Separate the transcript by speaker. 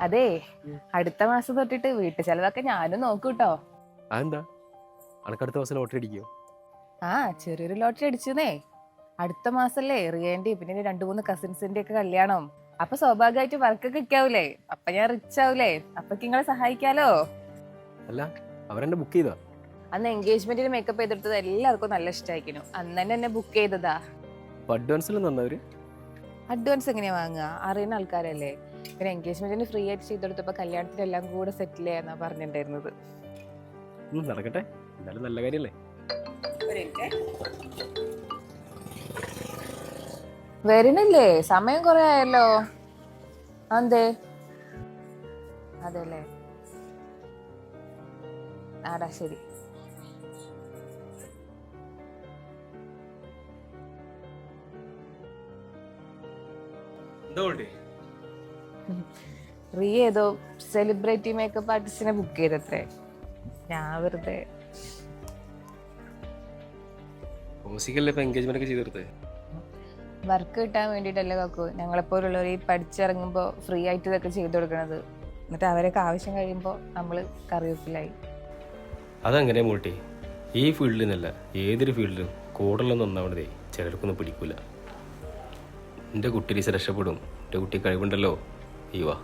Speaker 1: അതെ, അടുത്ത മാസം തൊട്ടിട്ട് വീട്ടു ചെലവൊക്കെ ഞാനും നോക്കൂട്ടോ.
Speaker 2: അതെന്താ അനക്കടുത്ത ദിവസം ലോട്ടറി അടിക്കോ?
Speaker 1: ആ, ചെറിയൊരു ലോട്ടറി അടിച്ചെന്നേ. അടുത്ത മാസല്ലേ റിയേന്റെ പിന്നെ 2-3 കസിൻസിന്റെ ഒക്കെ കല്യാണം. അപ്പൊ സ്വാഭാവികമായിട്ട് വർക്കൊക്കെ ഇക്കാവൂലേ. അപ്പൊ ഞാൻ റിച്ച് ആവൂലേ. അപ്പൊ നിങ്ങളെ സഹായിക്കാലോ.
Speaker 2: അല്ല, അവരെന്നെ ബുക്ക് ചെയ്താ?
Speaker 1: അന്ന് എൻഗേജ്മെന്റിന് മേക്കപ്പ് ചെയ്തെടുത്തത് എല്ലാവർക്കും നല്ല ഇഷ്ടമായിരിക്കുന്നു. അന്ന് തന്നെ എന്നെ ബുക്ക് ചെയ്തതാ.
Speaker 2: അഡ്വാൻസിലും തന്നവര്?
Speaker 1: അഡ്വാൻസ് എങ്ങനെയാ വാങ്ങുക? അറിയുന്ന ആൾക്കാരല്ലേ. പിന്നെ എൻഗേജ്മെന്റിന് ഫ്രീ ആയിട്ട് ചെയ്തെടുത്തപ്പോ കല്യാണത്തിന് എല്ലാം കൂടെ സെറ്റിൽ ചെയ്യാന്നാ പറഞ്ഞിട്ടുണ്ടായിരുന്നത്.
Speaker 2: നടക്കട്ടെ, എന്തായാലും നല്ല കാര്യല്ലേ.
Speaker 1: വരുന്നില്ലേ? സമയം കുറെ ആയല്ലോ. അതെ അതെല്ലേ. ആടാ, ശരി. റീ ഏതോ സെലിബ്രിറ്റി മേക്കപ്പ് ആർട്ടിസ്റ്റിനെ ബുക്ക് ചെയ്തത്രേ. ഞാൻ വെറുതെ
Speaker 2: എൻഗേജ്മെന്റ് ഒക്കെ ചെയ്തെടുത്തേ.
Speaker 1: വർക്ക് കിട്ടാൻ വേണ്ടിട്ടല്ലേ കാക്കു ഞങ്ങളെപ്പോലുള്ളവർ ഈ പഠിച്ചിറങ്ങുമ്പോ ഫ്രീ ആയിട്ട് ഇതൊക്കെ ചെയ്തു കൊടുക്കണത്. എന്നിട്ട് അവരൊക്കെ ആവശ്യം കഴിയുമ്പോ നമ്മള് കറിവേപ്പിലായി.
Speaker 2: അതങ്ങനെ മോട്ടി, ഈ ഫീൽഡിൽ നിന്നല്ല ഏതൊരു ഫീൽഡിലും കൂടുതലൊന്നും ഒന്നാവണതേ ചിലർക്കൊന്നും പിടിക്കൂല. എൻ്റെ കുട്ടി രക്ഷപ്പെടും. എൻ്റെ കുട്ടി കഴിവുണ്ടല്ലോ. ഈ വാ.